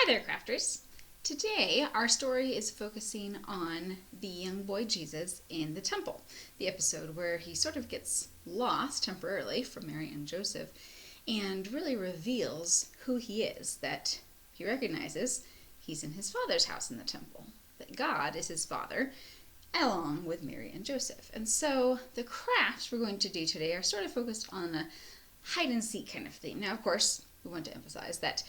Hi there, crafters. Today, our story is focusing on the young boy Jesus in the temple, the episode where he sort of gets lost temporarily from Mary and Joseph and really reveals who he is, that he recognizes he's in his father's house in the temple, that God is his father, along with Mary and Joseph. And so the crafts we're going to do today are sort of focused on a hide and seek kind of thing. Now, of course, we want to emphasize that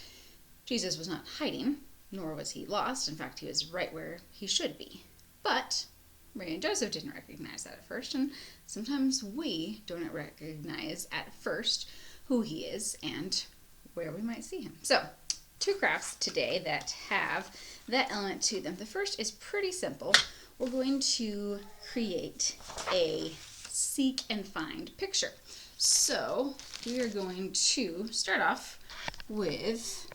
Jesus was not hiding, nor was he lost. In fact, he was right where he should be. But Mary and Joseph didn't recognize that at first, and sometimes we don't recognize at first who he is and where we might see him. So, two crafts today that have that element to them. The first is pretty simple. We're going to create a seek and find picture. So, we are going to start off with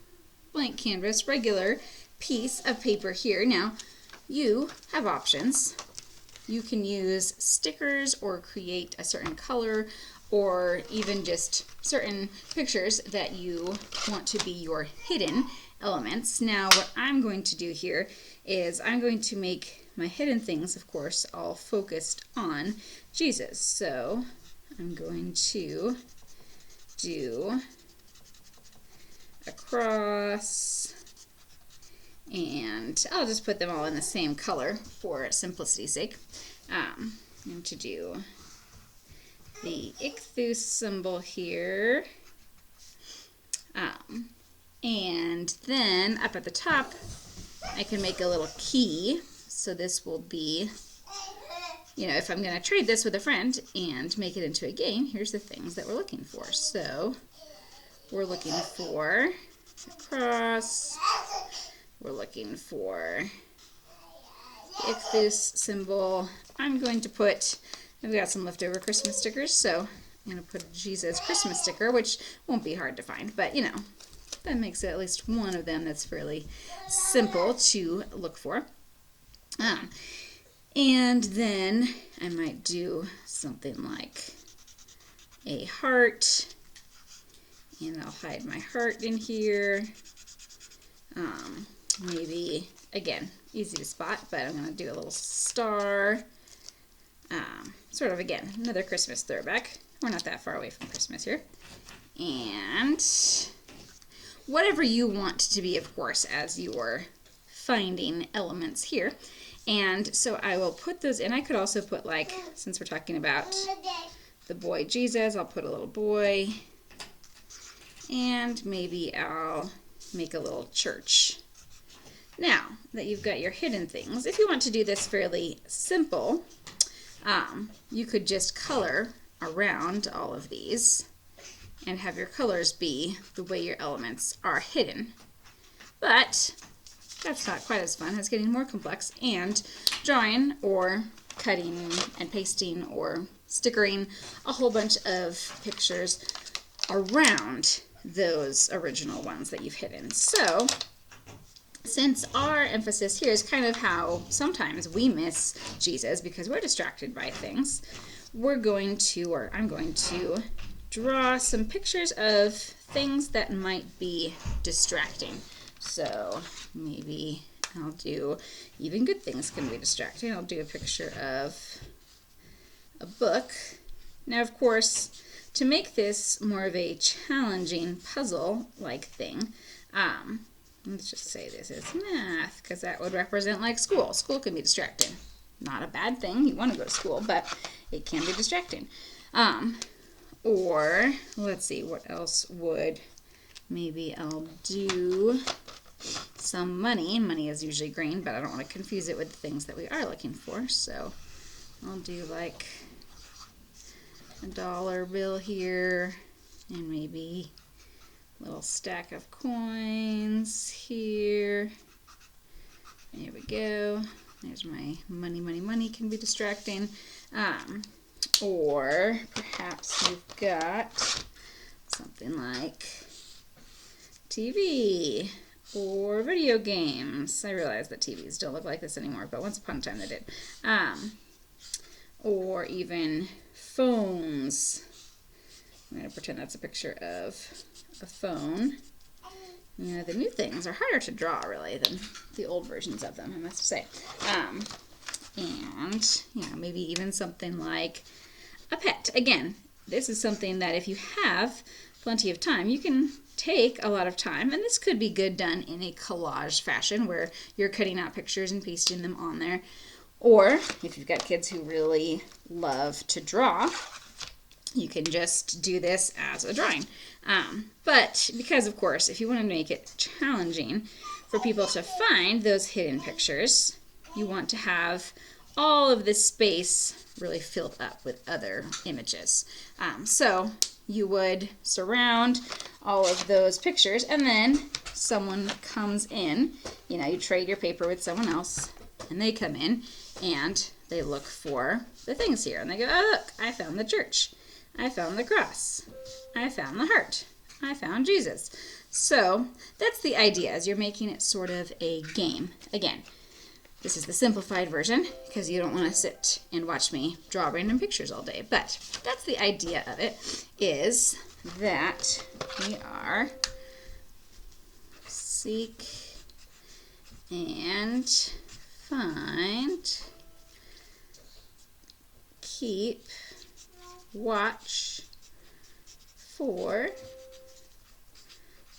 blank canvas, regular piece of paper here. Now, you have options. You can use stickers or create a certain color or even just certain pictures that you want to be your hidden elements. Now, what I'm going to do here is I'm going to make my hidden things, of course, all focused on Jesus. So, I'm going to do a cross, and I'll just put them all in the same color for simplicity's sake. I'm going to do the ichthus symbol here, and then up at the top I can make a little key. So this will be, if I'm going to trade this with a friend and make it into a game, here's the things that we're looking for. So we're looking for a cross, we're looking for the ichthus symbol. I'm going to put, I've got some leftover Christmas stickers, so I'm going to put a Jesus Christmas sticker, which won't be hard to find, but that makes it at least one of them that's fairly simple to look for. And then I might do something like a heart, and I'll hide my heart in here. Maybe, again, easy to spot, but I'm going to do a little star. Sort of, again, another Christmas throwback. We're not that far away from Christmas here. And whatever you want to be, of course, as you're finding elements here. And so I will put those in. I could also put, since we're talking about the boy Jesus, I'll put a little boy. And maybe I'll make a little church. Now that you've got your hidden things, if you want to do this fairly simple, you could just color around all of these and have your colors be the way your elements are hidden. But that's not quite as fun. It's getting more complex, and drawing or cutting and pasting or stickering a whole bunch of pictures around those original ones that you've hidden. So, since our emphasis here is kind of how sometimes we miss Jesus because we're distracted by things, I'm going to draw some pictures of things that might be distracting. So maybe I'll do, even good things can be distracting. I'll do a picture of a book. Now, of course, to make this more of a challenging puzzle-like thing, let's just say this is math, because that would represent school. School can be distracting. Not a bad thing. You want to go to school, but it can be distracting. Or, let's see, what else would, maybe I'll do some money. Money is usually green, but I don't want to confuse it with the things that we are looking for. So I'll do a dollar bill here, and maybe a little stack of coins here. There we go. There's my money can be distracting. Or perhaps you've got something like TV or video games. I realize that TVs don't look like this anymore, but once upon a time they did. Or even phones. I'm going to pretend that's a picture of a phone. the new things are harder to draw, really, than the old versions of them, I must say. And, maybe even something like a pet. Again, this is something that if you have plenty of time, you can take a lot of time, and this could be good done in a collage fashion where you're cutting out pictures and pasting them on there. Or if you've got kids who really love to draw, you can just do this as a drawing. But because, of course, if you want to make it challenging for people to find those hidden pictures, you want to have all of this space really filled up with other images. So you would surround all of those pictures, and then someone comes in, you trade your paper with someone else, and they come in, and they look for the things here, and they go, oh, look, I found the church. I found the cross. I found the heart. I found Jesus. So that's the idea, is you're making it sort of a game. Again, this is the simplified version because you don't want to sit and watch me draw random pictures all day. But that's the idea of it, is that we are seek and find, keep, watch for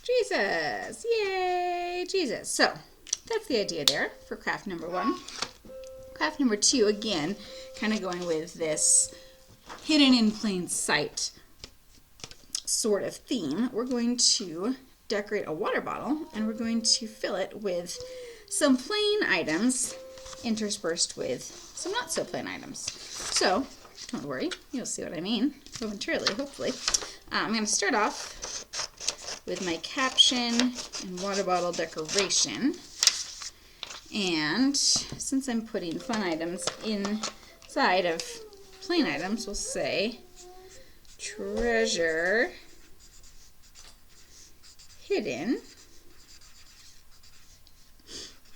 Jesus. Yay, Jesus. So that's the idea there for craft number 1. Craft number 2, again, kind of going with this hidden in plain sight sort of theme. We're going to decorate a water bottle, and we're going to fill it with some plain items interspersed with some not so plain items. So don't worry, you'll see what I mean momentarily, hopefully. I'm going to start off with my caption and water bottle decoration. And since I'm putting fun items inside of plain items, we'll say treasure hidden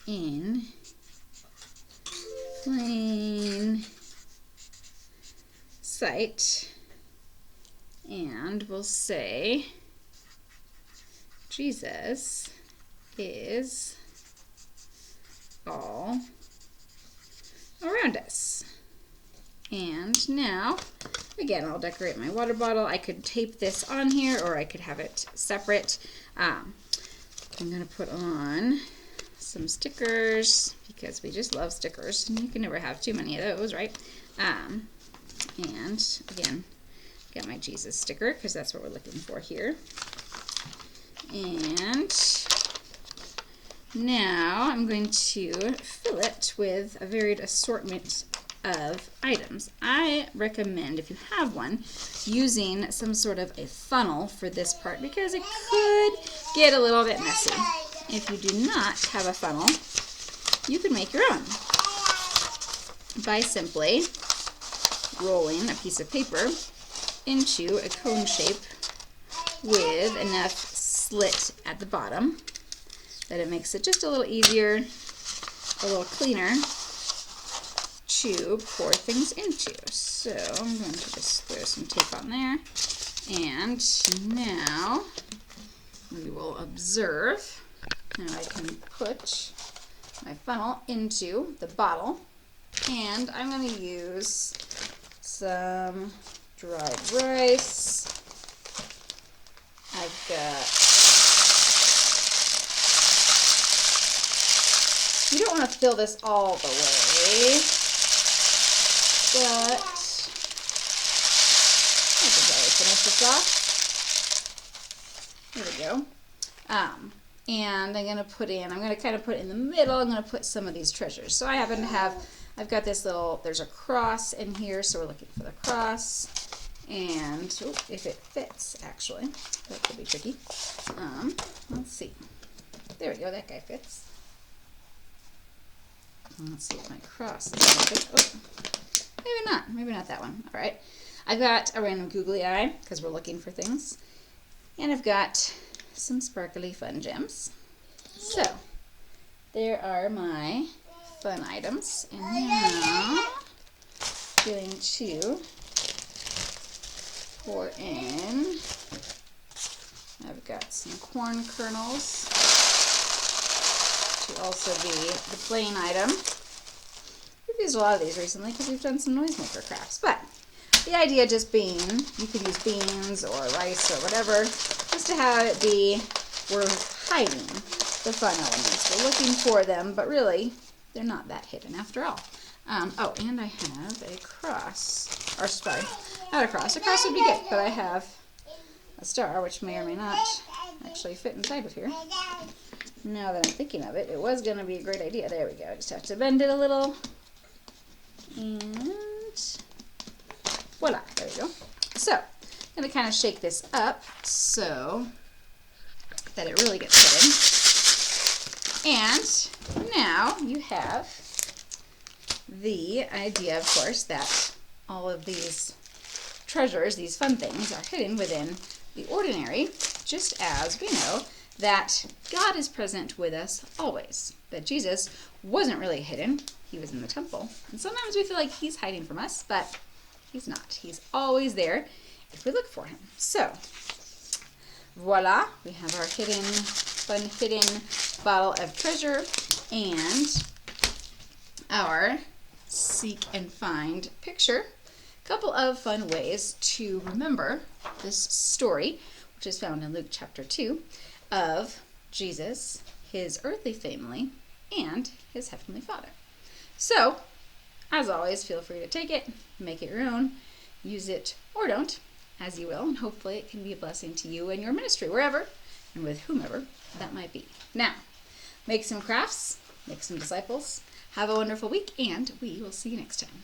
in plain sight, and we'll say Jesus is all around us. And now, again, I'll decorate my water bottle. I could tape this on here, or I could have it separate. I'm going to put on some stickers because we just love stickers, and you can never have too many of those, right? And again, got my Jesus sticker because that's what we're looking for here. And now I'm going to fill it with a varied assortment of items. I recommend, if you have one, using some sort of a funnel for this part because it could get a little bit messy. If you do not have a funnel, you can make your own by simply rolling a piece of paper into a cone shape with enough slit at the bottom that it makes it just a little easier, a little cleaner to pour things into. So I'm going to just throw some tape on there, and now we will observe. Now I can put my funnel into the bottle, and I'm going to use some dried rice. I've got, you don't want to fill this all the way, but I can probably finish this off. There we go. And I'm going to put in, I'm going to kind of put in the middle, I'm going to put some of these treasures. So I happen to have, I've got this little, there's a cross in here, so we're looking for the cross. And if it fits, actually, that could be tricky. Let's see. There we go, that guy fits. Let's see if my cross is going to fit. Oh, maybe not that one. All right. I've got a random googly eye because we're looking for things. And I've got some sparkly fun gems. So, there are my fun items. And now, going to pour in, I've got some corn kernels. also be the plain item. We've used a lot of these recently because we've done some noisemaker crafts, but the idea just being, you could use beans or rice or whatever, just to have it be, we're hiding the fun elements. We're looking for them, but really, they're not that hidden after all. Oh, and I have a cross, or sorry, not a cross. A cross would be good, but I have a star, which may or may not actually fit inside of here. Now that I'm thinking of it, it was going to be a great idea. There we go. I just have to bend it a little. And voila, there we go. So, I'm going to kind of shake this up so that it really gets hidden. And now you have the idea, of course, that all of these treasures, these fun things, are hidden within the ordinary, just as we know that God is present with us always. That Jesus wasn't really hidden. He was in the temple. And sometimes we feel like he's hiding from us, but he's not. He's always there if we look for him. So, voila, we have our fun hidden bottle of treasure and our seek and find picture. A couple of fun ways to remember this story, which is found in Luke chapter 2, of Jesus, his earthly family, and his heavenly Father. So, as always, feel free to take it, make it your own, use it or don't, as you will, and hopefully it can be a blessing to you and your ministry, wherever and with whomever that might be. Now, make some crafts, make some disciples, have a wonderful week, and we will see you next time.